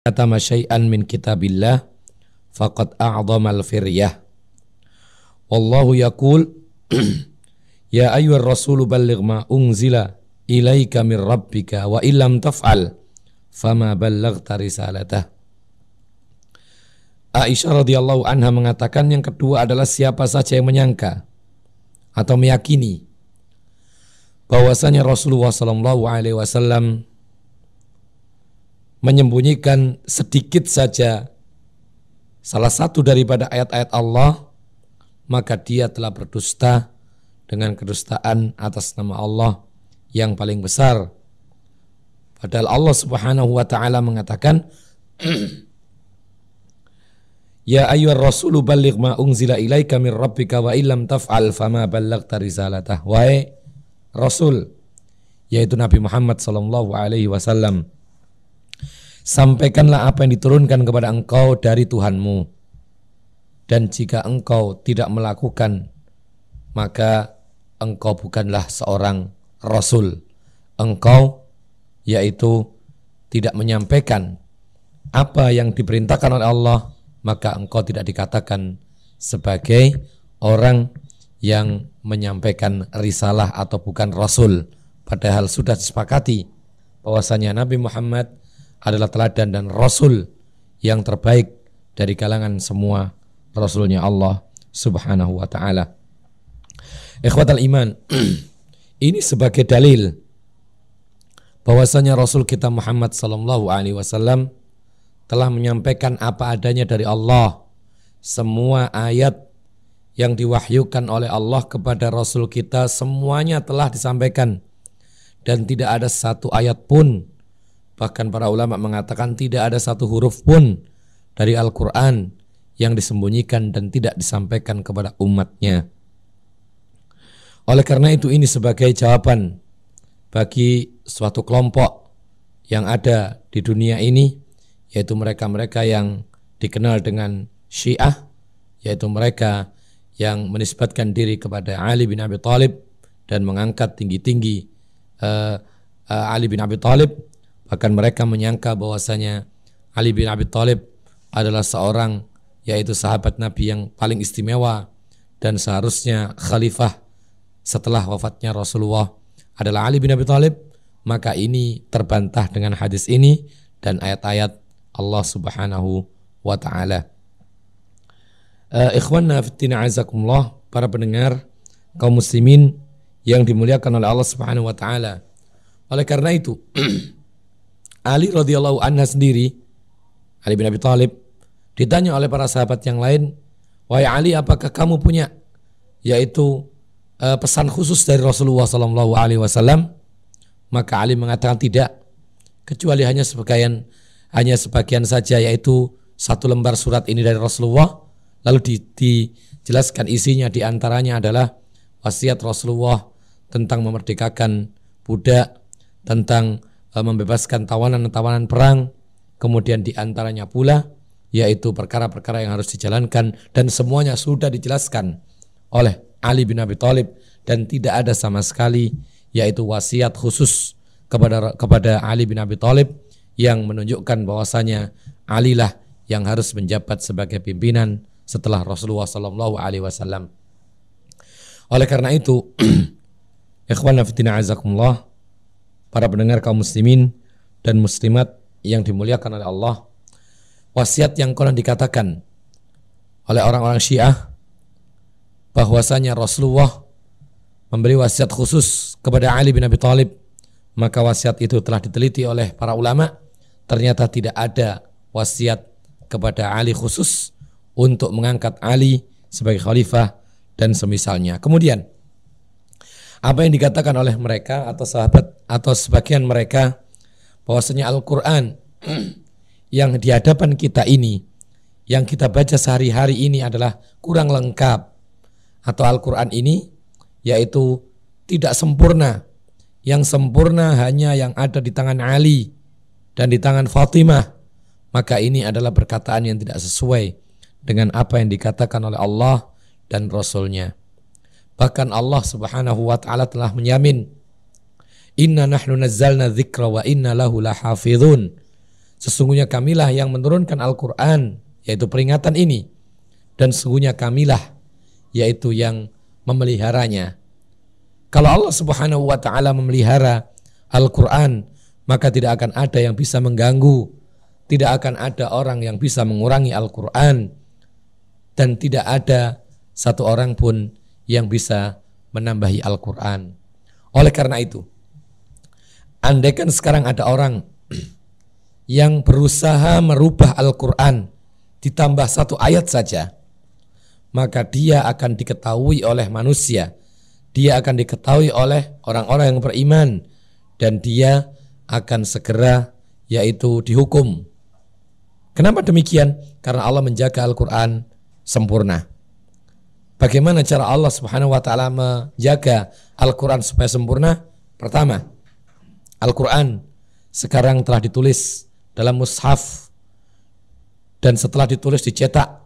katama syai'an min kitabillah faqad a'dhamal firyah. Wallahu yaqul ya ayyuhar rasulu balligh ma unzila ilaika min rabbika wa illam taf'al fama ballaghta risalatah. Aisyah radhiyallahu anha mengatakan yang kedua adalah siapa saja yang menyangka atau meyakini bahwasanya Rasulullah sallallahu alaihi wasallam menyembunyikan sedikit saja salah satu daripada ayat-ayat Allah, maka dia telah berdusta dengan kedustaan atas nama Allah yang paling besar. Padahal Allah Subhanahu wa taala mengatakan ya ayyuhar rasulu balligh ma unzila ilaika min rabbika wa illam taf'al fama ballaghta risalatah. Wahai Rasul, yaitu Nabi Muhammad sallallahu alaihi wasallam, sampaikanlah apa yang diturunkan kepada engkau dari Tuhanmu, dan jika engkau tidak melakukan maka engkau bukanlah seorang Rasul. Engkau yaitu tidak menyampaikan apa yang diperintahkan oleh Allah, maka engkau tidak dikatakan sebagai orang yang menyampaikan risalah atau bukan Rasul. Padahal sudah disepakati bahwasanya Nabi Muhammad adalah teladan dan Rasul yang terbaik dari kalangan semua Rasulnya Allah Subhanahu wa ta'ala. Ikhwatal iman, ini sebagai dalil bahwasanya Rasul kita Muhammad sallallahu alaihi wasallam telah menyampaikan apa adanya dari Allah. Semua ayat yang diwahyukan oleh Allah kepada Rasul kita semuanya telah disampaikan, dan tidak ada satu ayat pun, bahkan para ulama mengatakan tidak ada satu huruf pun dari Al-Quran yang disembunyikan dan tidak disampaikan kepada umatnya. Oleh karena itu ini sebagai jawaban bagi suatu kelompok yang ada di dunia ini, yaitu mereka-mereka yang dikenal dengan Syiah, yaitu mereka yang menisbatkan diri kepada Ali bin Abi Thalib dan mengangkat tinggi-tinggi Ali bin Abi Thalib. Bahkan mereka menyangka bahwasanya Ali bin Abi Thalib adalah seorang, yaitu sahabat Nabi yang paling istimewa, dan seharusnya khalifah setelah wafatnya Rasulullah adalah Ali bin Abi Thalib. Maka ini terbantah dengan hadis ini dan ayat-ayat Allah Subhanahu wa ta'ala. Ikhwanna fiddin azakumullah, para pendengar kaum muslimin yang dimuliakan oleh Allah Subhanahu wa ta'ala. Oleh karena itu Ali radhiyallahu anha sendiri, Ali bin Abi Thalib, ditanya oleh para sahabat yang lain, wahai Ali, apakah kamu punya yaitu pesan khusus dari Rasulullah sallallahu alaihi wasallam? Maka Ali mengatakan tidak, kecuali hanya sebagian saja, yaitu satu lembar surat ini dari Rasulullah. Lalu dijelaskan isinya, diantaranya adalah wasiat Rasulullah tentang memerdekakan budak, tentang membebaskan tawanan-tawanan perang, kemudian diantaranya pula yaitu perkara-perkara yang harus dijalankan, dan semuanya sudah dijelaskan oleh Ali bin Abi Thalib, dan tidak ada sama sekali yaitu wasiat khusus kepada Ali bin Abi Thalib yang menunjukkan bahwasanya Ali lah yang harus menjabat sebagai pimpinan setelah Rasulullah sallallahu alaihi wasallam. Oleh karena itu, ikhwana fiddin azakumullah, para pendengar kaum muslimin dan muslimat yang dimuliakan oleh Allah, wasiat yang konon dikatakan oleh orang-orang Syiah bahwasanya Rasulullah memberi wasiat khusus kepada Ali bin Abi Thalib, maka wasiat itu telah diteliti oleh para ulama. Ternyata tidak ada wasiat kepada Ali khusus untuk mengangkat Ali sebagai khalifah dan semisalnya. Kemudian apa yang dikatakan oleh mereka atau sahabat atau sebagian mereka bahwasanya Al-Quran yang di hadapan kita ini, yang kita baca sehari-hari ini adalah kurang lengkap, atau Al-Quran ini yaitu tidak sempurna. Yang sempurna hanya yang ada di tangan Ali dan di tangan Fatimah. Maka ini adalah perkataan yang tidak sesuai dengan apa yang dikatakan oleh Allah dan Rasulnya. Bahkan Allah Subhanahu wa ta'ala telah menjamin, inna nahnu nazzalna dzikra wa inna lahu lahafidhun. Sesungguhnya kamilah yang menurunkan Al-Quran, yaitu peringatan ini. Dan sesungguhnya kamilah, yaitu yang memeliharanya. Kalau Allah Subhanahu wa ta'ala memelihara Al-Quran, maka tidak akan ada yang bisa mengganggu, tidak akan ada orang yang bisa mengurangi Al-Quran, dan tidak ada satu orang pun yang bisa menambahi Al-Quran. Oleh karena itu, andaikan sekarang ada orang yang berusaha merubah Al-Quran ditambah satu ayat saja, maka dia akan diketahui oleh manusia, dia akan diketahui oleh orang-orang yang beriman, dan dia akan segera yaitu dihukum. Kenapa demikian? Karena Allah menjaga Al-Quran sempurna. Bagaimana cara Allah Subhanahu wa ta'ala menjaga Al-Quran supaya sempurna? Pertama, Al-Quran sekarang telah ditulis dalam mushaf, dan setelah ditulis dicetak,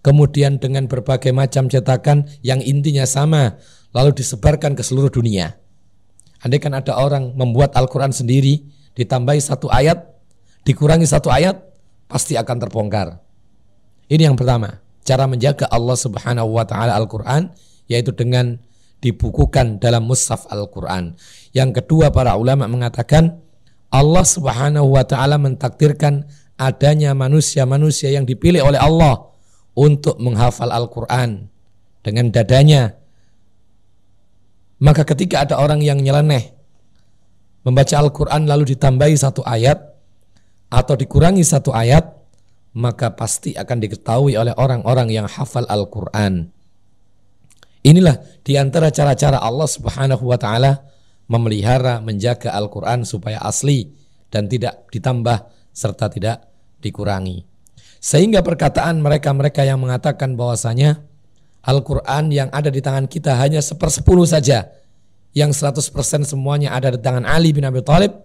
kemudian dengan berbagai macam cetakan yang intinya sama, lalu disebarkan ke seluruh dunia. Andaikan ada orang membuat Al-Quran sendiri, ditambahi satu ayat, dikurangi satu ayat, pasti akan terbongkar. Ini yang pertama, cara menjaga Allah Subhanahu wa ta'ala Al-Quran, yaitu dengan dibukukan dalam mushaf Al-Quran. Yang kedua, para ulama mengatakan Allah Subhanahu wa ta'ala mentakdirkan adanya manusia-manusia yang dipilih oleh Allah untuk menghafal Al-Quran dengan dadanya. Maka ketika ada orang yang nyeleneh membaca Al-Quran lalu ditambahi satu ayat atau dikurangi satu ayat, maka pasti akan diketahui oleh orang-orang yang hafal Al-Quran. Inilah diantara cara-cara Allah Subhanahu wa ta'ala memelihara, menjaga Al-Quran supaya asli dan tidak ditambah serta tidak dikurangi. Sehingga perkataan mereka-mereka yang mengatakan bahwasanya Al-Quran yang ada di tangan kita hanya 1/10 saja, yang 100% semuanya ada di tangan Ali bin Abi Thalib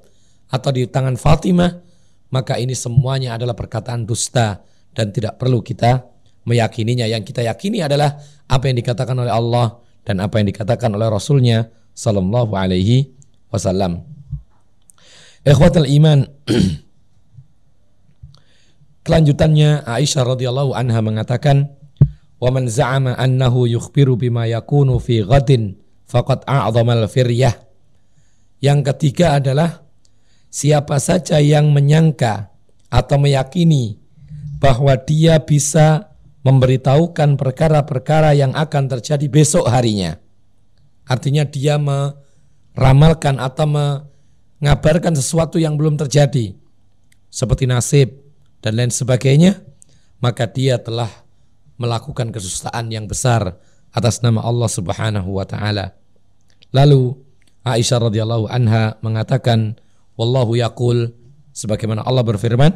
atau di tangan Fatimah, maka ini semuanya adalah perkataan dusta dan tidak perlu kita meyakininya. Yang kita yakini adalah apa yang dikatakan oleh Allah dan apa yang dikatakan oleh Rasulnya sallallahu alaihi wasallam. Ikhwatul iman, kelanjutannya Aisyah radhiyallahu anha mengatakan, "Wa man za'ama annahu yukhbiru bima yakunu fi ghadin faqad a'dhamal firyah." Yang ketiga adalah siapa saja yang menyangka atau meyakini bahwa dia bisa memberitahukan perkara-perkara yang akan terjadi besok harinya. Artinya dia meramalkan atau mengabarkan sesuatu yang belum terjadi, seperti nasib dan lain sebagainya, maka dia telah melakukan kesustaan yang besar atas nama Allah Subhanahu wa ta'ala. Lalu Aisyah radhiyallahu anha mengatakan, wallahu yaqul, sebagaimana Allah berfirman,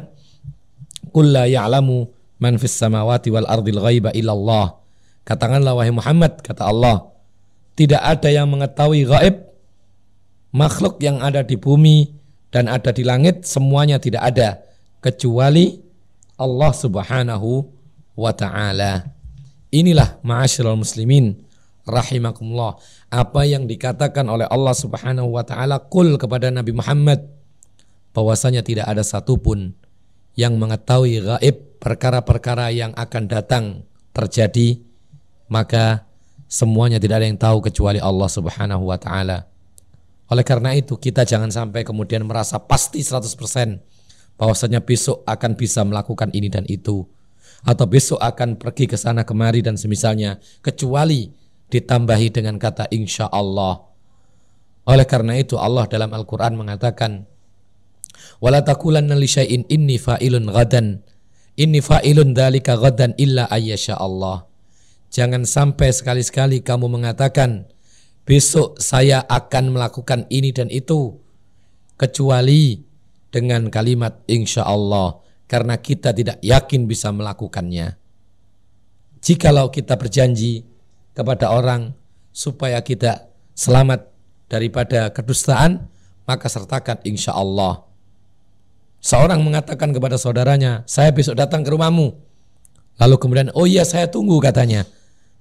qul la ya'lamu man fis samawati wal ardil ghaiba illallah. Katakanlah wahai Muhammad, kata Allah, tidak ada yang mengetahui gaib, makhluk yang ada di bumi dan ada di langit semuanya tidak ada kecuali Allah Subhanahu wa ta'ala. Inilah ma'asyiral muslimin rahimakumullah, apa yang dikatakan oleh Allah Subhanahu wa ta'ala qul kepada Nabi Muhammad, bahwasanya tidak ada satupun yang mengetahui gaib, perkara-perkara yang akan datang terjadi, maka semuanya tidak ada yang tahu kecuali Allah Subhanahu wa ta'ala. Oleh karena itu kita jangan sampai kemudian merasa pasti 100% bahwasanya besok akan bisa melakukan ini dan itu, atau besok akan pergi ke sana kemari dan semisalnya, kecuali ditambahi dengan kata insya Allah. Oleh karena itu Allah dalam Al-Quran mengatakan, wala taqulanna li syai'in inni fa'ilun ghadan, inni fa'ilun dzalika ghadan illa ayyasha Allah. Jangan sampai sekali-sekali kamu mengatakan besok saya akan melakukan ini dan itu, kecuali dengan kalimat insya Allah, karena kita tidak yakin bisa melakukannya. Jikalau kita berjanji kepada orang supaya kita selamat daripada kedustaan, maka sertakan insya Allah. Seorang mengatakan kepada saudaranya, saya besok datang ke rumahmu, lalu kemudian oh iya saya tunggu katanya,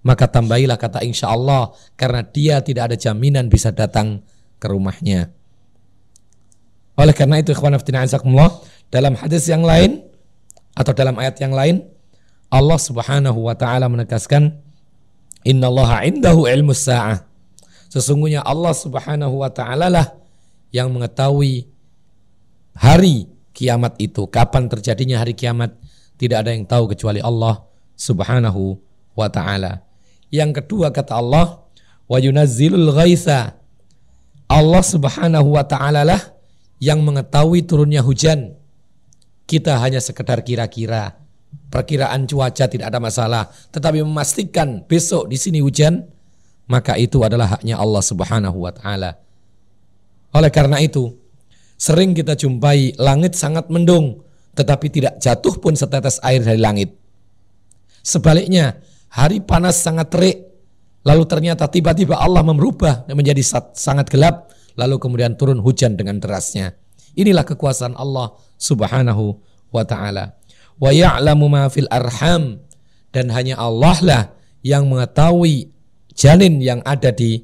maka tambahilah kata insya Allah, karena dia tidak ada jaminan bisa datang ke rumahnya. Oleh karena itu ikhwan fillah, Dalam hadis yang lain atau dalam ayat yang lain, Allah Subhanahu wa taala menegaskan, innallaha indahu ilmus sa'ah. Sesungguhnya Allah Subhanahu wa taala lah yang mengetahui hari kiamat itu, kapan terjadinya hari kiamat. Tidak ada yang tahu kecuali Allah Subhanahu wa taala. Yang kedua kata Allah, wa yunazzilul ghaitsa. Allah Subhanahu wa taala lah yang mengetahui turunnya hujan. Kita hanya sekedar kira-kira. Perkiraan cuaca tidak ada masalah, tetapi memastikan besok di sini hujan, maka itu adalah haknya Allah Subhanahu wa taala. Oleh karena itu, sering kita jumpai langit sangat mendung, tetapi tidak jatuh pun setetes air dari langit. Sebaliknya, hari panas sangat terik, lalu ternyata tiba-tiba Allah merubah menjadi sangat gelap, lalu kemudian turun hujan dengan derasnya. Inilah kekuasaan Allah Subhanahu wa ta'ala. Wa ya'lamu ma fil arham, dan hanya Allah lah yang mengetahui janin yang ada di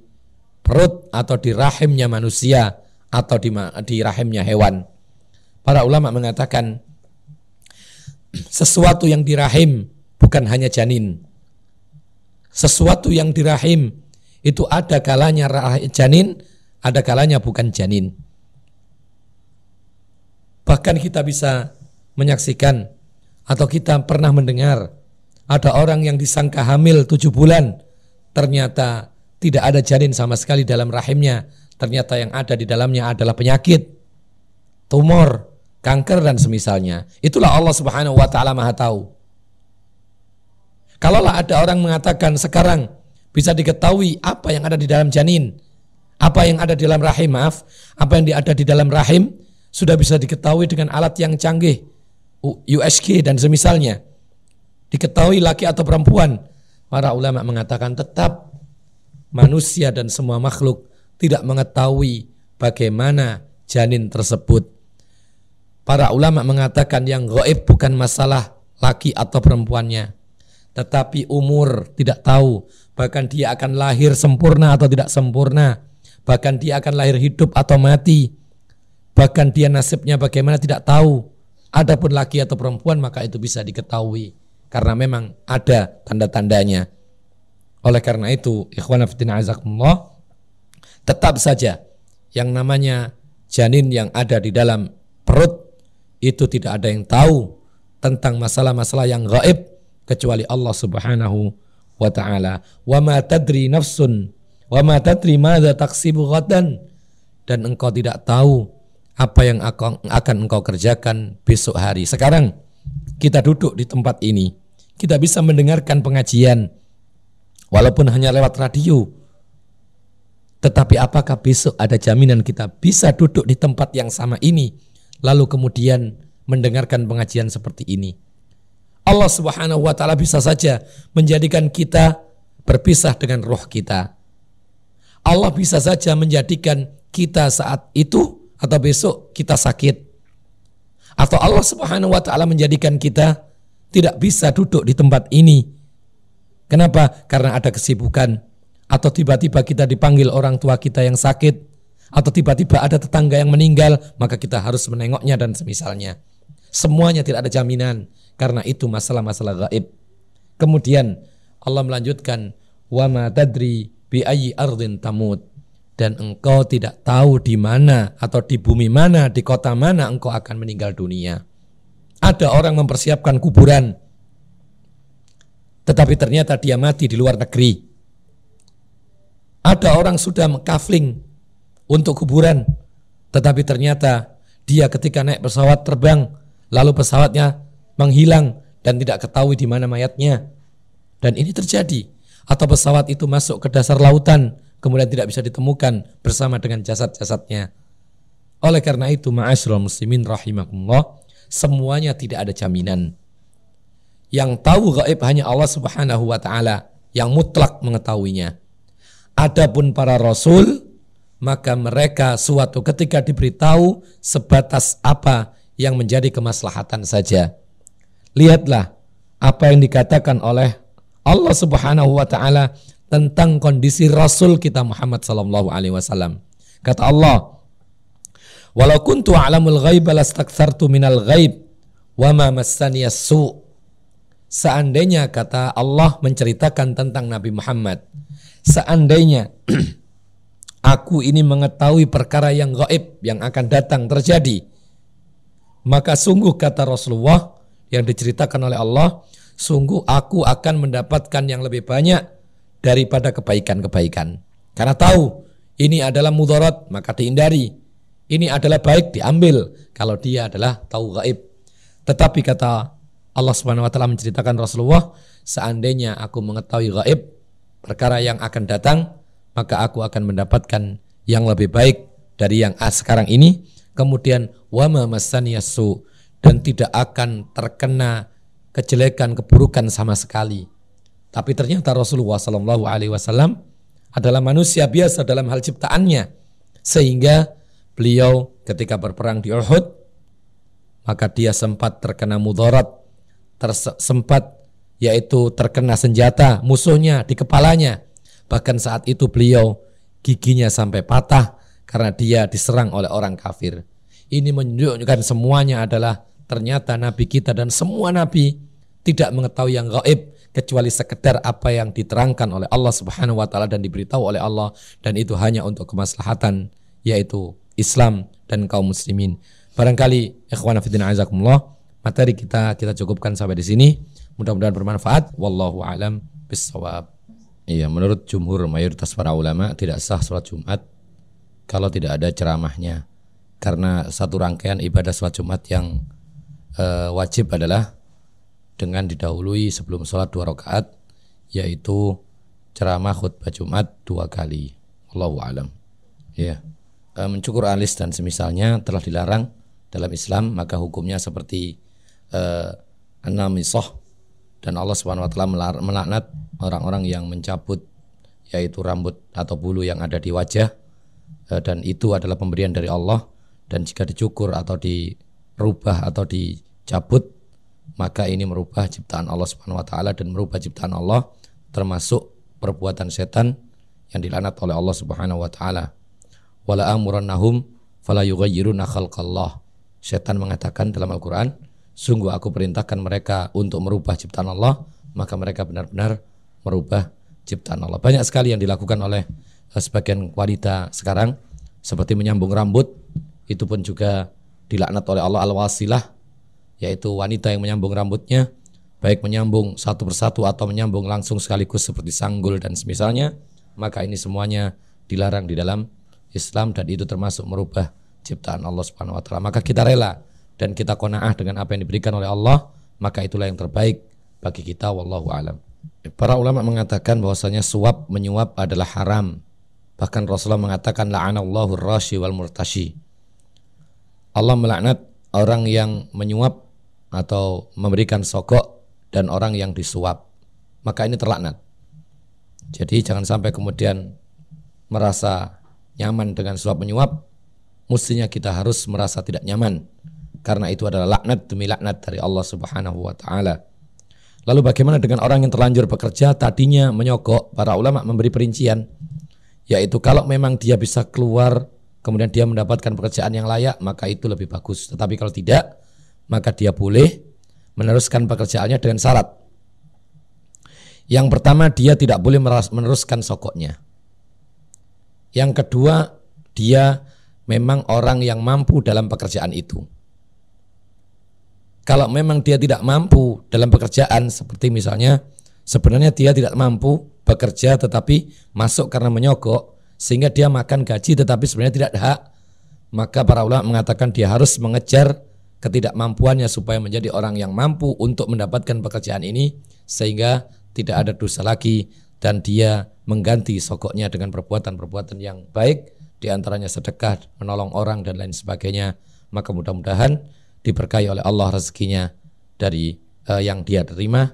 perut atau di rahimnya manusia atau di rahimnya hewan. Para ulama mengatakan sesuatu yang di rahim bukan hanya janin. Sesuatu yang di rahim itu ada kalanya janin, ada kalanya bukan janin. Bahkan kita bisa menyaksikan atau kita pernah mendengar ada orang yang disangka hamil 7 bulan, ternyata tidak ada janin sama sekali dalam rahimnya. Ternyata yang ada di dalamnya adalah penyakit, tumor, kanker dan semisalnya. Itulah Allah Subhanahu wa taala Maha tahu. Kalaulah ada orang mengatakan sekarang bisa diketahui apa yang ada di dalam janin, apa yang ada di dalam rahim, apa yang ada di dalam rahim sudah bisa diketahui dengan alat yang canggih, USG dan semisalnya. Diketahui laki atau perempuan. Para ulama mengatakan tetap manusia dan semua makhluk tidak mengetahui bagaimana janin tersebut. Para ulama mengatakan yang gaib bukan masalah laki atau perempuannya, tetapi umur tidak tahu. Bahkan dia akan lahir sempurna atau tidak sempurna. Bahkan dia akan lahir hidup atau mati. Bahkan dia nasibnya bagaimana tidak tahu. Adapun laki atau perempuan maka itu bisa diketahui, karena memang ada tanda-tandanya. Oleh karena itu, ikhwana fillah azakumullah, tetap saja yang namanya janin yang ada di dalam perut itu tidak ada yang tahu tentang masalah-masalah yang gaib kecuali Allah Subhanahu wa taala. Wa ma tadri nafsun wa ma tadri madza taksibu ghadan, dan engkau tidak tahu apa yang akan engkau kerjakan besok hari. Sekarang kita duduk di tempat ini, kita bisa mendengarkan pengajian walaupun hanya lewat radio. Tetapi apakah besok ada jaminan kita bisa duduk di tempat yang sama ini lalu kemudian mendengarkan pengajian seperti ini? Allah Subhanahu wa taala bisa saja menjadikan kita berpisah dengan roh kita. Allah bisa saja menjadikan kita saat itu atau besok kita sakit. Atau Allah Subhanahu wa taala menjadikan kita tidak bisa duduk di tempat ini. Kenapa? Karena ada kesibukan, atau tiba-tiba kita dipanggil orang tua kita yang sakit, atau tiba-tiba ada tetangga yang meninggal, maka kita harus menengoknya dan semisalnya. Semuanya tidak ada jaminan, karena itu masalah-masalah gaib. Kemudian Allah melanjutkan, wa ma tadri bi ayyi ardhin tamut, dan engkau tidak tahu di mana atau di bumi mana, di kota mana engkau akan meninggal dunia. Ada orang mempersiapkan kuburan, tetapi ternyata dia mati di luar negeri. Ada orang sudah kafling untuk kuburan, tetapi ternyata dia ketika naik pesawat terbang, lalu pesawatnya menghilang dan tidak ketahui di mana mayatnya. Dan ini terjadi. Atau pesawat itu masuk ke dasar lautan, kemudian tidak bisa ditemukan bersama dengan jasad-jasadnya. Oleh karena itu, ma'asyiral muslimin rahimakumullah, semuanya tidak ada jaminan. Yang tahu gaib hanya Allah Subhanahu wa taala yang mutlak mengetahuinya. Adapun para rasul, maka mereka suatu ketika diberitahu sebatas apa yang menjadi kemaslahatan saja. Lihatlah apa yang dikatakan oleh Allah Subhanahu wa taala tentang kondisi Rasul kita Muhammad sallallahu alaihi wasallam. Kata Allah, Walau kuntu a'lamul ghaib lastakthartu minal ghaib wa ma massani as-su'. Seandainya, kata Allah menceritakan tentang Nabi Muhammad, seandainya aku ini mengetahui perkara yang gaib yang akan datang terjadi, maka sungguh, kata Rasulullah yang diceritakan oleh Allah, sungguh aku akan mendapatkan yang lebih banyak daripada kebaikan-kebaikan. Karena tahu ini adalah mudarat, maka dihindari. Ini adalah baik, diambil kalau dia adalah tahu gaib. Tetapi kata Allah Subhanahu wa taala menceritakan Rasulullah, seandainya aku mengetahui gaib, perkara yang akan datang, maka aku akan mendapatkan yang lebih baik dari yang sekarang ini. Kemudian wa ma massani as-su, dan tidak akan terkena kejelekan, keburukan sama sekali. Tapi ternyata Rasulullah sallallahu alaihi wasallam adalah manusia biasa dalam hal ciptaannya, sehingga beliau ketika berperang di Uhud, maka dia sempat terkena mudarat, sempat yaitu terkena senjata musuhnya di kepalanya. Bahkan saat itu beliau giginya sampai patah karena dia diserang oleh orang kafir. Ini menunjukkan semuanya adalah ternyata Nabi kita dan semua Nabi tidak mengetahui yang gaib kecuali sekedar apa yang diterangkan oleh Allah Subhanahu wa taala dan diberitahu oleh Allah, dan itu hanya untuk kemaslahatan yaitu Islam dan kaum muslimin. Barangkali ikhwan fillah azakumullah, materi kita cukupkan sampai di sini. Mudah-mudahan bermanfaat. Wallahu a'lam bissawab. Iya, menurut jumhur mayoritas para ulama tidak sah sholat Jumat kalau tidak ada ceramahnya. Karena satu rangkaian ibadah sholat Jumat yang wajib adalah dengan didahului sebelum sholat 2 rakaat, yaitu ceramah khutbah Jumat 2 kali. Wallahu a'lam. Iya. Mencukur alis dan semisalnya telah dilarang dalam Islam, maka hukumnya seperti an-namisah, dan Allah Subhanahu wa taala melaknat orang-orang yang mencabut yaitu rambut atau bulu yang ada di wajah, dan itu adalah pemberian dari Allah, dan jika dicukur atau dirubah atau dicabut, maka ini merubah ciptaan Allah Subhanahu wa taala, dan merubah ciptaan Allah termasuk perbuatan setan yang dilaknat oleh Allah Subhanahu wa taala. Wala amurannahum fala yughayyiruna khalqallah. Setan mengatakan dalam Al-Qur'an, sungguh aku perintahkan mereka untuk merubah ciptaan Allah, maka mereka benar-benar merubah ciptaan Allah. Banyak sekali yang dilakukan oleh sebagian wanita sekarang, seperti menyambung rambut, itu pun juga dilaknat oleh Allah, al-wasilah, yaitu wanita yang menyambung rambutnya, baik menyambung satu persatu atau menyambung langsung sekaligus seperti sanggul dan semisalnya, maka ini semuanya dilarang di dalam Islam, dan itu termasuk merubah ciptaan Allah Subhanahu wa taala. Maka kita rela dan kita qanaah dengan apa yang diberikan oleh Allah, maka itulah yang terbaik bagi kita. Wallahu a'lam. Para ulama mengatakan bahwasanya suap menyuap adalah haram. Bahkan Rasulullah mengatakan la'anallahu ar-rashi wal murtashi. Allah melaknat orang yang menyuap atau memberikan sogok dan orang yang disuap. Maka ini terlaknat. Jadi jangan sampai kemudian merasa nyaman dengan suap menyuap, mestinya kita harus merasa tidak nyaman, karena itu adalah laknat demi laknat dari Allah Subhanahu wa taala. Lalu bagaimana dengan orang yang terlanjur bekerja tadinya menyogok? Para ulama memberi perincian, yaitu kalau memang dia bisa keluar kemudian dia mendapatkan pekerjaan yang layak, maka itu lebih bagus. Tetapi kalau tidak, maka dia boleh meneruskan pekerjaannya dengan syarat. Yang pertama, dia tidak boleh meneruskan sogoknya. Yang kedua, dia memang orang yang mampu dalam pekerjaan itu. Kalau memang dia tidak mampu dalam pekerjaan, seperti misalnya sebenarnya dia tidak mampu bekerja tetapi masuk karena menyogok, sehingga dia makan gaji tetapi sebenarnya tidak ada hak, maka para ulama mengatakan dia harus mengejar ketidakmampuannya supaya menjadi orang yang mampu untuk mendapatkan pekerjaan ini, sehingga tidak ada dosa lagi, dan dia mengganti sogoknya dengan perbuatan-perbuatan yang baik, diantaranya sedekah, menolong orang dan lain sebagainya. Maka mudah-mudahan diberkahi oleh Allah rezekinya dari yang dia terima,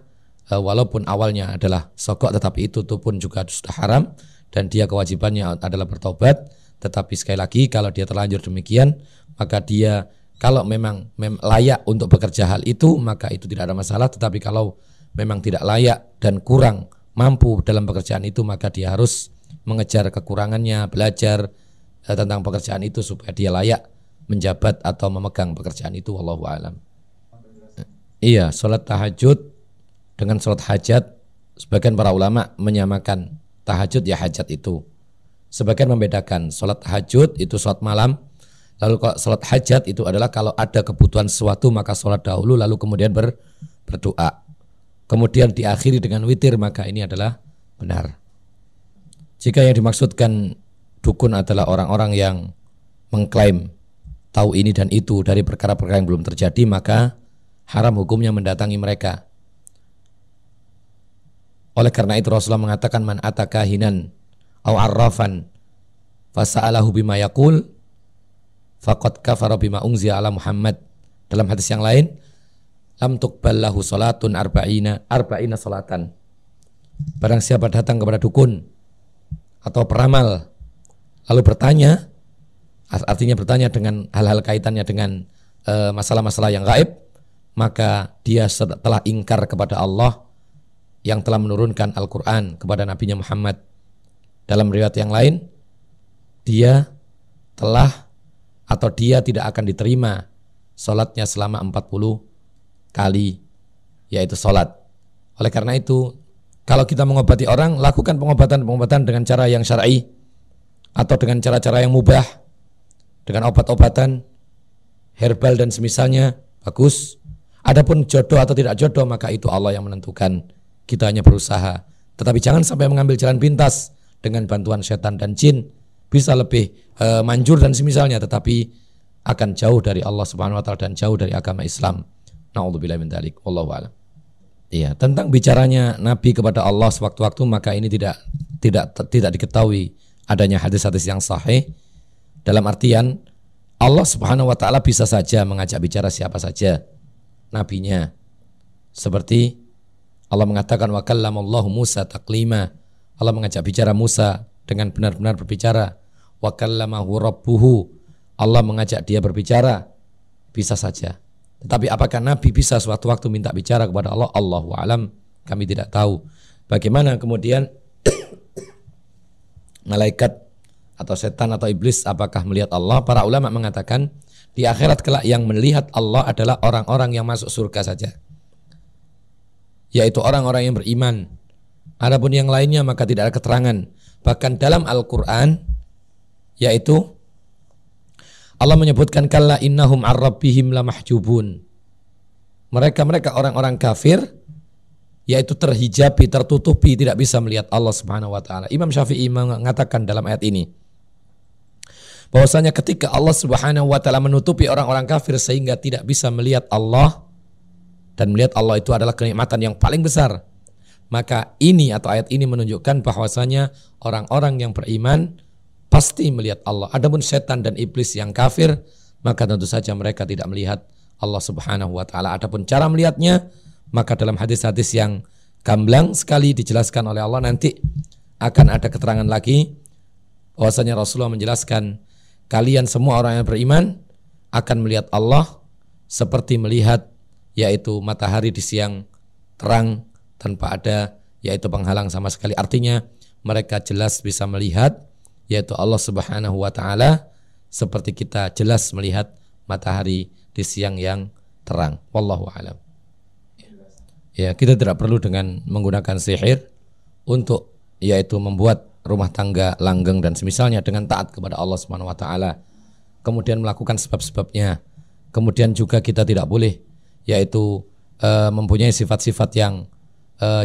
walaupun awalnya adalah sogok, tetapi itu pun juga sudah haram dan dia kewajibannya adalah bertobat. Tetapi sekali lagi, kalau dia terlanjur demikian, maka dia kalau memang layak untuk bekerja hal itu, maka itu tidak ada masalah. Tetapi kalau memang tidak layak dan kurang mampu dalam pekerjaan itu, maka dia harus mengejar kekurangannya, belajar tentang pekerjaan itu supaya dia layak menjabat atau memegang pekerjaan itu, wallahu alam. Iya, sholat tahajud dengan sholat hajat, sebagian para ulama menyamakan tahajud ya hajat itu. Sebagian membedakan, sholat tahajud itu sholat malam, lalu kalau sholat hajat itu adalah kalau ada kebutuhan sesuatu maka sholat dahulu lalu kemudian berdoa. Kemudian diakhiri dengan witir, maka ini adalah benar. Jika yang dimaksudkan dukun adalah orang-orang yang mengklaim tahu ini dan itu dari perkara-perkara yang belum terjadi, maka haram hukumnya mendatangi mereka. Oleh karena itu Rasulullah mengatakan man ataka hinan aw arrafan fasa'alahu bima yaqul faqad kafara bima unzila ala Muhammad. Dalam hadis yang lain, lam tuqbal lahu salatun arba'ina salatan. Barang siapa datang kepada dukun atau peramal lalu bertanya, artinya bertanya dengan hal-hal kaitannya dengan masalah-masalah yang gaib, maka dia telah ingkar kepada Allah yang telah menurunkan Al-Quran kepada Nabi Muhammad. Dalam riwayat yang lain, dia tidak akan diterima sholatnya selama 40 kali, yaitu sholat. Oleh karena itu, kalau kita mengobati orang, lakukan pengobatan dengan cara yang syar'i atau dengan cara-cara yang mubah, dengan obat-obatan herbal dan semisalnya, bagus. Adapun jodoh atau tidak jodoh, maka itu Allah yang menentukan. Kita hanya berusaha. Tetapi jangan sampai mengambil jalan pintas dengan bantuan setan dan jin. Bisa lebih manjur dan semisalnya, tetapi akan jauh dari Allah Subhanahu wa taala dan jauh dari agama Islam. Na'udzubillahi min dzalik. Wallahu a'lam. Iya, tentang bicaranya Nabi kepada Allah sewaktu-waktu, maka ini tidak diketahui adanya hadis-hadis yang sahih. Dalam artian Allah Subhanahu wa taala bisa saja mengajak bicara siapa saja nabinya. Seperti Allah mengatakan wa kallamallahu Musa taklima. Allah mengajak bicara Musa dengan benar-benar berbicara. Wa kallamahu rabbuhu. Allah mengajak dia berbicara. Bisa saja. Tetapi apakah Nabi bisa suatu waktu minta bicara kepada Allah? Allahu a'lam, kami tidak tahu. Bagaimana kemudian malaikat atau setan atau iblis apakah melihat Allah? Para ulama mengatakan di akhirat kelak yang melihat Allah adalah orang-orang yang masuk surga saja, yaitu orang-orang yang beriman. Adapun yang lainnya maka tidak ada keterangan. Bahkan dalam Al-Quran, yaitu Allah menyebutkan kalla innahum ar-rabbihim lamahjubun. Mereka orang-orang kafir, yaitu terhijabi, tertutupi, tidak bisa melihat Allah Subhanahu wa taala. Imam Syafi'i mengatakan dalam ayat ini bahwasanya ketika Allah Subhanahu wa taala menutupi orang-orang kafir sehingga tidak bisa melihat Allah, dan melihat Allah itu adalah kenikmatan yang paling besar, maka ini atau ayat ini menunjukkan bahwasanya orang-orang yang beriman pasti melihat Allah. Adapun setan dan iblis yang kafir, maka tentu saja mereka tidak melihat Allah Subhanahu wa taala. Adapun cara melihatnya, maka dalam hadis-hadis yang gamblang sekali dijelaskan oleh Allah, nanti akan ada keterangan lagi bahwasanya Rasulullah menjelaskan kalian semua orang yang beriman akan melihat Allah seperti melihat yaitu matahari di siang terang tanpa ada yaitu penghalang sama sekali. Artinya mereka jelas bisa melihat yaitu Allah Subhanahu wa taala seperti kita jelas melihat matahari di siang yang terang. Wallahu a'lam. Ya, kita tidak perlu dengan menggunakan sihir untuk yaitu membuat rumah tangga langgeng dan semisalnya dengan taat kepada Allah Subhanahu wa taala. Kemudian melakukan sebab-sebabnya. Kemudian juga kita tidak boleh yaitu mempunyai sifat-sifat yang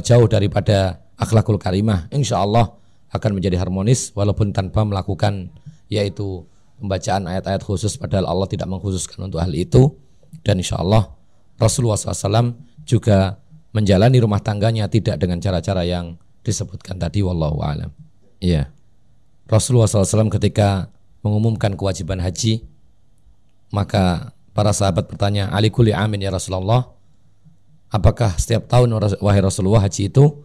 jauh daripada akhlakul karimah. Insyaallah akan menjadi harmonis walaupun tanpa melakukan yaitu pembacaan ayat-ayat khusus, padahal Allah tidak mengkhususkan untuk hal itu. Dan insyaallah Rasulullah SAW juga menjalani rumah tangganya tidak dengan cara-cara yang disebutkan tadi. Wallahu a'lam. Iya. Rasulullah SAW ketika mengumumkan kewajiban haji, maka para sahabat bertanya, Ali kulli amin ya Rasulullah, apakah setiap tahun wahai Rasulullah haji itu?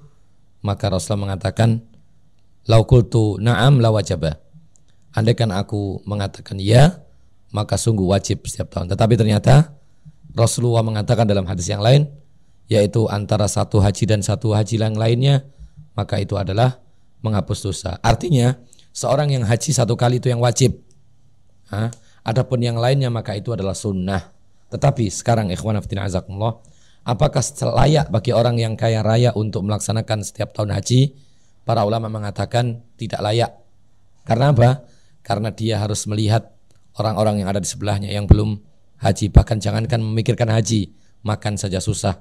Maka Rasulullah mengatakan, lau qultu na'am la wajaba. Andaikan aku mengatakan ya, maka sungguh wajib setiap tahun. Tetapi ternyata Rasulullah mengatakan dalam hadis yang lain, yaitu antara satu haji dan satu haji yang lainnya, maka itu adalah menghapus dosa. Artinya seorang yang haji satu kali itu yang wajib. Adapun yang lainnya maka itu adalah sunnah. Tetapi sekarang ikhwan fillah azakumullah, apakah layak bagi orang yang kaya raya untuk melaksanakan setiap tahun haji? Para ulama mengatakan tidak layak. Karena apa? Karena dia harus melihat orang-orang yang ada di sebelahnya yang belum haji. Bahkan jangankan memikirkan haji, makan saja susah.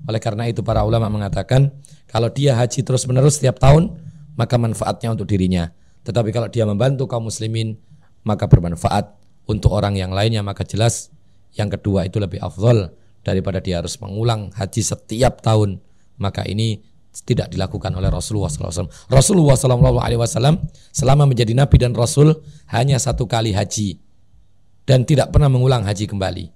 Oleh karena itu para ulama mengatakan kalau dia haji terus menerus setiap tahun, maka manfaatnya untuk dirinya. Tetapi kalau dia membantu kaum muslimin, maka bermanfaat untuk orang yang lainnya. Maka jelas yang kedua itu lebih afdal daripada dia harus mengulang haji setiap tahun. Maka ini tidak dilakukan oleh Rasulullah SAW. Rasulullah SAW selama menjadi Nabi dan Rasul hanya 1 kali haji dan tidak pernah mengulang haji kembali.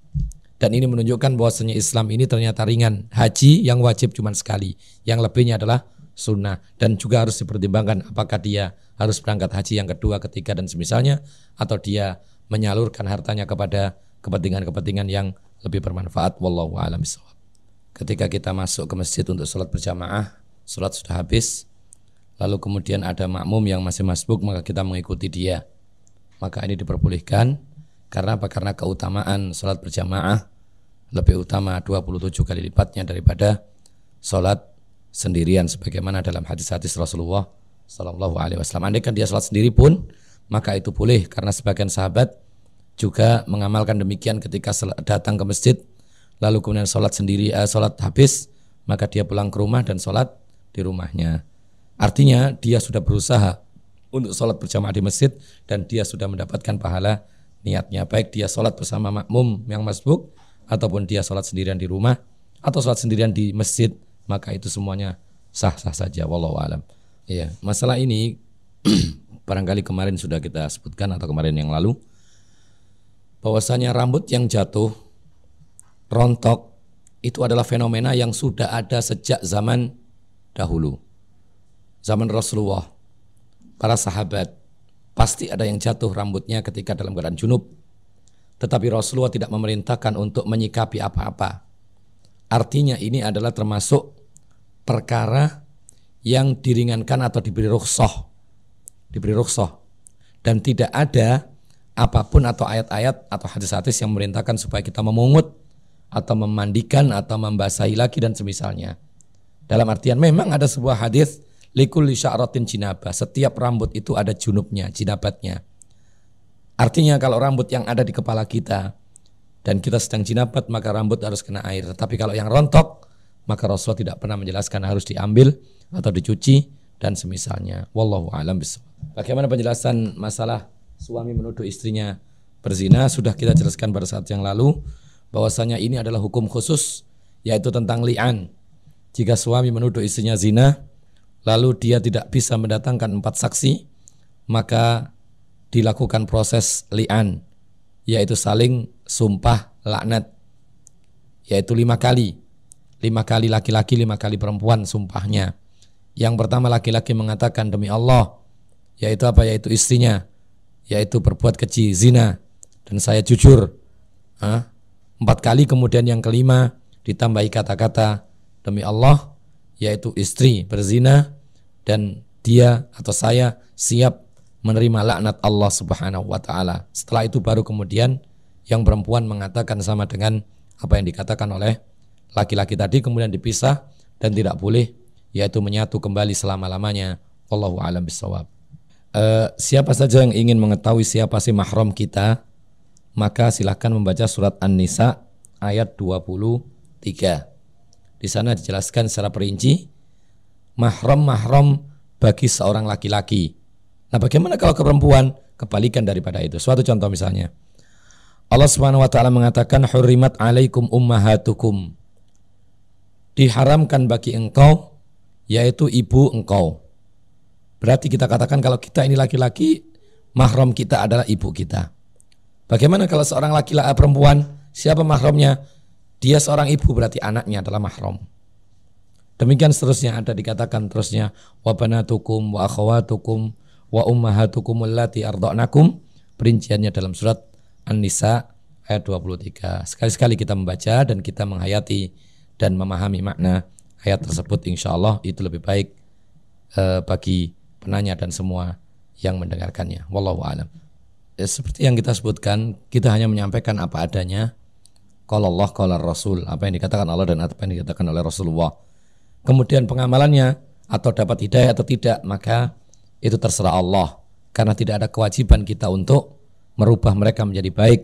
Dan ini menunjukkan bahwasanya Islam ini ternyata ringan. Haji yang wajib cuma sekali, yang lebihnya adalah sunnah. Dan juga harus dipertimbangkan apakah dia harus berangkat haji yang kedua, ketiga dan semisalnya, atau dia menyalurkan hartanya kepada kepentingan-kepentingan yang lebih bermanfaat. Wallahu a'lam bishawab. Ketika kita masuk ke masjid untuk sholat berjamaah, sholat sudah habis, lalu kemudian ada makmum yang masih masbuk, maka kita mengikuti dia. Maka ini diperbolehkan. Karena apa? Karena keutamaan sholat berjamaah lebih utama 27 kali lipatnya daripada sholat sendirian, sebagaimana dalam hadis-hadis Rasulullah Sallallahu Alaihi Wasallam. Andai kan dia sholat sendiri pun, maka itu boleh, karena sebagian sahabat juga mengamalkan demikian ketika datang ke masjid, lalu kemudian sholat sendiri, sholat habis, maka dia pulang ke rumah dan sholat di rumahnya. Artinya dia sudah berusaha untuk sholat berjamaah di masjid dan dia sudah mendapatkan pahala niatnya, baik dia sholat bersama makmum yang masbuk ataupun dia sholat sendirian di rumah atau sholat sendirian di masjid, maka itu semuanya sah-sah saja. Wallahu alam. Ya, masalah ini barangkali kemarin sudah kita sebutkan atau kemarin yang lalu, bahwasanya rambut yang jatuh, rontok, itu adalah fenomena yang sudah ada sejak zaman dahulu. Zaman Rasulullah, para sahabat, pasti ada yang jatuh rambutnya ketika dalam keadaan junub. Tetapi Rasulullah tidak memerintahkan untuk menyikapi apa-apa. Artinya ini adalah termasuk perkara yang diringankan atau diberi rukhsah. Diberi rukhsah. Dan tidak ada apapun atau ayat-ayat atau hadis-hadis yang memerintahkan supaya kita memungut atau memandikan atau membasahi lagi dan semisalnya. Dalam artian memang ada sebuah hadis, likulli sya'ratin jinabah, setiap rambut itu ada junubnya, jinabatnya. Artinya kalau rambut yang ada di kepala kita dan kita sedang jinabat, maka rambut harus kena air. Tetapi kalau yang rontok, maka Rasulullah tidak pernah menjelaskan harus diambil atau dicuci dan semisalnya. Wallahu a'lam bishawab. Bagaimana penjelasan masalah suami menuduh istrinya berzina? Sudah kita jelaskan pada saat yang lalu, bahwasanya ini adalah hukum khusus, yaitu tentang li'an. Jika suami menuduh istrinya zina, lalu dia tidak bisa mendatangkan 4 saksi, maka dilakukan proses li'an, yaitu saling sumpah laknat, yaitu 5 kali. 5 kali laki-laki, 5 kali perempuan sumpahnya. Yang pertama laki-laki mengatakan demi Allah, yaitu apa? Yaitu istrinya, yaitu berbuat keji, zina, dan saya jujur. 4 kali, kemudian yang kelima ditambahi kata-kata demi Allah, yaitu istri berzina dan dia atau saya siap menerima laknat Allah Subhanahu wa taala. Setelah itu baru kemudian yang perempuan mengatakan sama dengan apa yang dikatakan oleh laki-laki tadi, kemudian dipisah dan tidak boleh, yaitu menyatu kembali selama-lamanya. Wallahu a'lam bishawab. Siapa saja yang ingin mengetahui siapa sih mahram kita, maka silakan membaca surat An-Nisa ayat 23. Di sana dijelaskan secara perinci mahram bagi seorang laki-laki. Nah, bagaimana kalau ke perempuan? Kebalikan daripada itu. Suatu contoh misalnya, Allah Subhanahu wa taala mengatakan hurrimat alaikum ummahatukum. Diharamkan bagi engkau, yaitu ibu engkau. Berarti kita katakan kalau kita ini laki-laki, mahram kita adalah ibu kita. Bagaimana kalau seorang laki-laki perempuan, siapa mahramnya? Dia seorang ibu, berarti anaknya adalah mahram. Demikian seterusnya, ada dikatakan terusnya wa banatukum wa akhawatukum wa ummahatukum allati arda'nakum. Perinciannya dalam surat An-Nisa ayat 23. Sekali-sekali kita membaca dan kita menghayati dan memahami makna ayat tersebut, insyaallah itu lebih baik bagi penanya dan semua yang mendengarkannya. Wallahu a'lam. seperti yang kita sebutkan, kita hanya menyampaikan apa adanya. Qala Allah, qala Rasul, apa yang dikatakan Allah dan apa yang dikatakan oleh Rasulullah. Kemudian pengamalannya atau dapat hidayah atau tidak, maka itu terserah Allah. Karena tidak ada kewajiban kita untuk merubah mereka menjadi baik,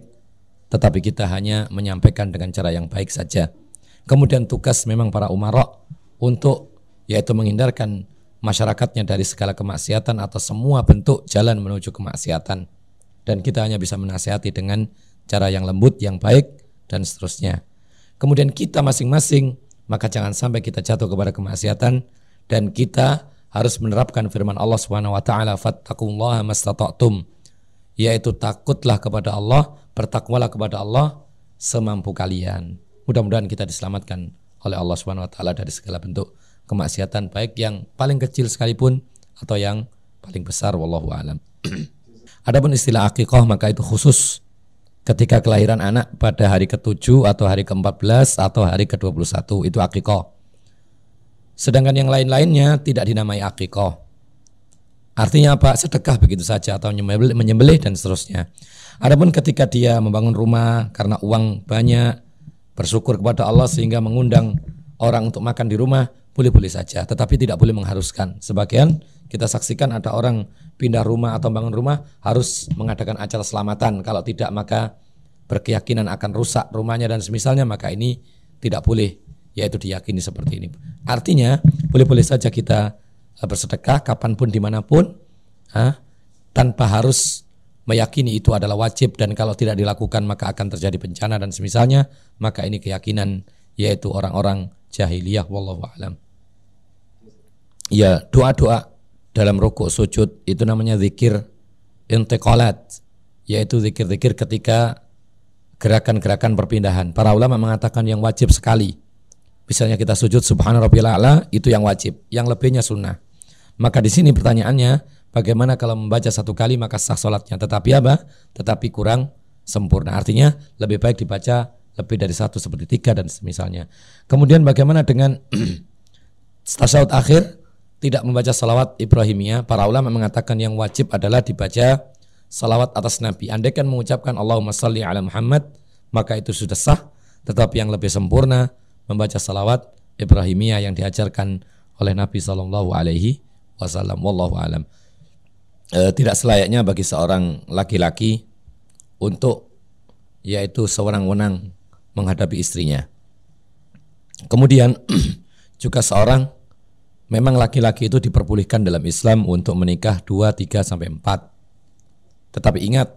tetapi kita hanya menyampaikan dengan cara yang baik saja. Kemudian tugas memang para umara untuk yaitu menghindarkan masyarakatnya dari segala kemaksiatan atau semua bentuk jalan menuju kemaksiatan. Dan kita hanya bisa menasihati dengan cara yang lembut, yang baik, dan seterusnya. Kemudian kita masing-masing, maka jangan sampai kita jatuh kepada kemaksiatan, dan kita harus menerapkan firman Allah SWT, fattaqullaha mastata'tum, yaitu takutlah kepada Allah, bertakwalah kepada Allah semampu kalian. Mudah-mudahan kita diselamatkan oleh Allah SWT dari segala bentuk kemaksiatan, baik yang paling kecil sekalipun atau yang paling besar, wallahu a'lam. Adapun istilah akikah, maka itu khusus ketika kelahiran anak pada hari ke-7 atau hari ke-14 atau hari ke-21, itu akikah. Sedangkan yang lain-lainnya tidak dinamai akikah. Artinya apa? Sedekah begitu saja atau menyembelih dan seterusnya. Adapun ketika dia membangun rumah karena uang banyak, bersyukur kepada Allah sehingga mengundang orang untuk makan di rumah, boleh-boleh saja, tetapi tidak boleh mengharuskan. Sebagian kita saksikan ada orang pindah rumah atau bangun rumah harus mengadakan acara selamatan. Kalau tidak maka berkeyakinan akan rusak rumahnya dan semisalnya, maka ini tidak boleh, yaitu diyakini seperti ini. Artinya boleh-boleh saja kita bersedekah kapanpun dimanapun, tanpa harus meyakini itu adalah wajib, dan kalau tidak dilakukan maka akan terjadi bencana dan semisalnya, maka ini keyakinan yaitu orang-orang jahiliyah, wallahu a'lam. Ya, doa-doa dalam rukuk sujud itu namanya zikir intiqalat, yaitu zikir-zikir ketika gerakan-gerakan perpindahan. Para ulama mengatakan yang wajib sekali, misalnya kita sujud subhana rabbiyal a'la, itu yang wajib, yang lebihnya sunnah. Maka di sini pertanyaannya, bagaimana kalau membaca satu kali maka sah salatnya, tetapi apa? Tetapi kurang sempurna. Artinya lebih baik dibaca lebih dari satu seperti 3 dan semisalnya. Kemudian bagaimana dengan tasyahud akhir tidak membaca salawat Ibrahimiyah? Para ulama mengatakan yang wajib adalah dibaca salawat atas Nabi. Andaikan mengucapkan Allahumma salli ala Muhammad, maka itu sudah sah, tetapi yang lebih sempurna membaca salawat Ibrahimiyah yang diajarkan oleh Nabi sallallahu alaihi wasallam, wallahu alam. Tidak selayaknya bagi seorang laki-laki untuk yaitu sewenang-wenang menghadapi istrinya. Kemudian juga seorang, memang laki-laki itu diperbolehkan dalam Islam untuk menikah 2, 3, sampai 4. Tetapi ingat,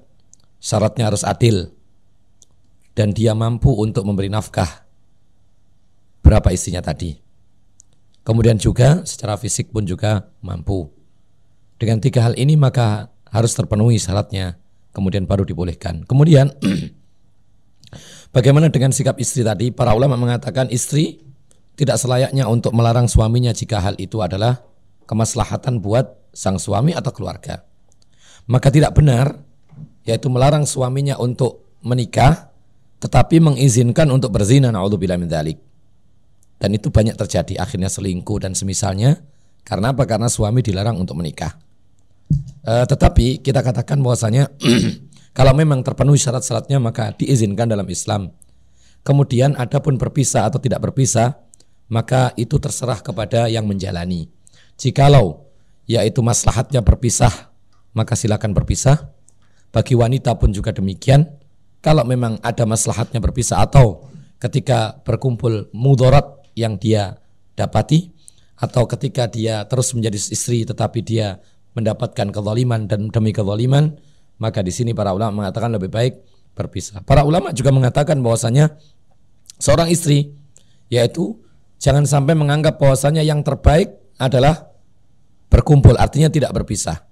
syaratnya harus adil dan dia mampu untuk memberi nafkah berapa istrinya tadi. Kemudian juga secara fisik pun juga mampu. Dengan 3 hal ini maka harus terpenuhi syaratnya, kemudian baru dibolehkan. Kemudian bagaimana dengan sikap istri tadi? Para ulama mengatakan istri tidak selayaknya untuk melarang suaminya jika hal itu adalah kemaslahatan buat sang suami atau keluarga. Maka tidak benar yaitu melarang suaminya untuk menikah tetapi mengizinkan untuk berzina, naudzubillah min dzalik. Dan itu banyak terjadi, akhirnya selingkuh dan semisalnya. Karena apa? Karena suami dilarang untuk menikah. Tetapi kita katakan bahwasanya kalau memang terpenuhi syarat-syaratnya maka diizinkan dalam Islam. Kemudian adapun berpisah atau tidak berpisah, maka itu terserah kepada yang menjalani. Jikalau yaitu maslahatnya berpisah, maka silakan berpisah. Bagi wanita pun juga demikian. Kalau memang ada maslahatnya berpisah atau ketika berkumpul mudarat yang dia dapati, atau ketika dia terus menjadi istri tetapi dia mendapatkan kezaliman dan demi kezaliman, maka di sini para ulama mengatakan lebih baik berpisah. Para ulama juga mengatakan bahwasanya seorang istri yaitu jangan sampai menganggap bahwasanya yang terbaik adalah berkumpul, artinya tidak berpisah,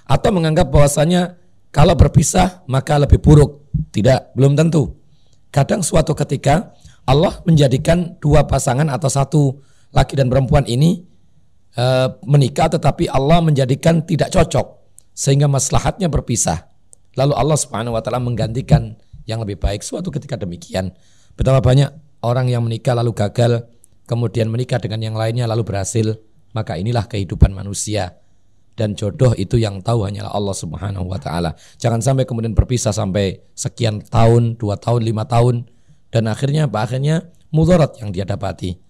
atau menganggap bahwasanya kalau berpisah maka lebih buruk. Tidak, belum tentu. Kadang suatu ketika Allah menjadikan 2 pasangan atau satu laki dan perempuan ini menikah, tetapi Allah menjadikan tidak cocok sehingga maslahatnya berpisah. Lalu Allah Subhanahu wa taala menggantikan yang lebih baik. Suatu ketika demikian. Betapa banyak orang yang menikah lalu gagal, kemudian menikah dengan yang lainnya lalu berhasil. Maka inilah kehidupan manusia. dan jodoh itu yang tahu hanyalah Allah Subhanahu wa taala. Jangan sampai kemudian berpisah sampai sekian tahun, 2 tahun, 5 tahun, dan akhirnya mudarat yang dia dapati.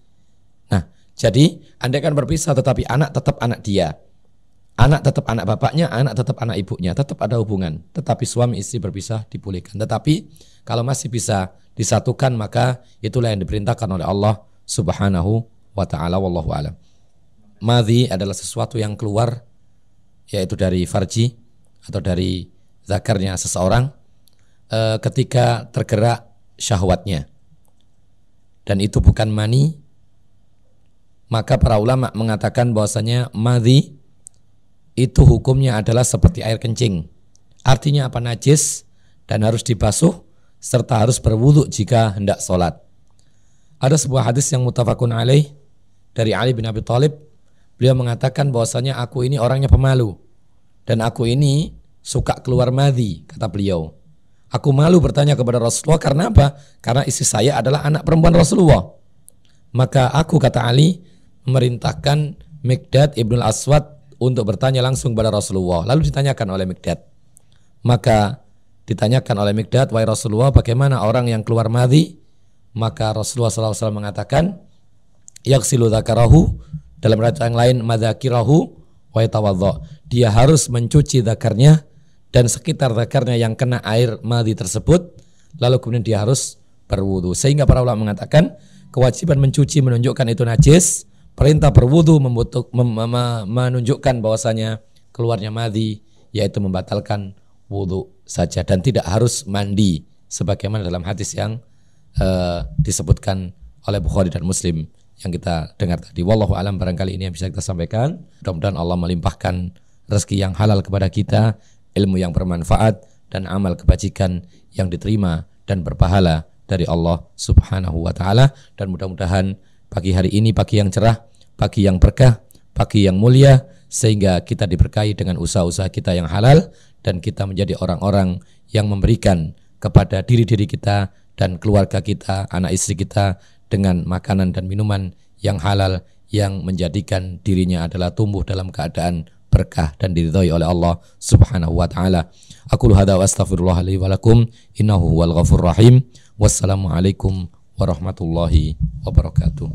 Nah, jadi andaikan berpisah tetapi anak tetap anak dia. Anak tetap anak bapaknya, anak tetap anak ibunya, tetap ada hubungan. Tetapi suami istri berpisah dibolehkan. Tetapi kalau masih bisa disatukan, maka itulah yang diperintahkan oleh Allah Subhanahu wa ta'ala. Wallahu a'lam. Madhi adalah sesuatu yang keluar, yaitu dari farji atau dari zakarnya seseorang ketika tergerak syahwatnya, dan itu bukan mani. Maka para ulama mengatakan bahwasanya madhi itu hukumnya adalah seperti air kencing. Artinya apa? Najis dan harus dibasuh serta harus berwudu jika hendak sholat. Ada sebuah hadis yang muttafaqun alaih dari Ali bin Abi Thalib. Beliau mengatakan bahwasanya aku ini orangnya pemalu dan aku ini suka keluar madhi, kata beliau. Aku malu bertanya kepada Rasulullah, karena apa? Karena istri saya adalah anak perempuan Rasulullah. Maka aku, kata Ali, memerintahkan Miqdad ibnul Aswad untuk bertanya langsung kepada Rasulullah. Lalu ditanyakan oleh Miqdad. Maka ditanyakan oleh Miqdad, wahai Rasulullah, bagaimana orang yang keluar madhi? Maka Rasulullah SAW mengatakan, yaghsilu dzakarahu, dalam riwayat yang lain madzakirahu wa yatawaddo. Dia harus mencuci dzakarnya dan sekitar dzakarnya yang kena air madhi tersebut, lalu kemudian dia harus berwudu. Sehingga para ulama mengatakan kewajiban mencuci menunjukkan itu najis. Perintah berwudu menunjukkan bahwasanya keluarnya madhi yaitu membatalkan wudu saja dan tidak harus mandi sebagaimana dalam hadis yang disebutkan oleh Bukhari dan Muslim yang kita dengar tadi. Wallahu alam, barangkali ini yang bisa kita sampaikan. Mudah-mudahan Allah melimpahkan rezeki yang halal kepada kita, ilmu yang bermanfaat dan amal kebajikan yang diterima dan berpahala dari Allah Subhanahu wa taala. Dan mudah-mudahan pagi hari ini pagi yang cerah, pagi yang berkah, pagi yang mulia, sehingga kita diberkahi dengan usaha-usaha kita yang halal dan kita menjadi orang-orang yang memberikan kepada diri-diri kita dan keluarga kita, anak istri kita dengan makanan dan minuman yang halal yang menjadikan dirinya adalah tumbuh dalam keadaan berkah dan diridhai oleh Allah Subhanahu wa taala. Aqulu hadza wa astaghfirullah li wa lakum innahu huwal ghafurur rahim. Wassalamualaikum warahmatullahi wabarakatuh.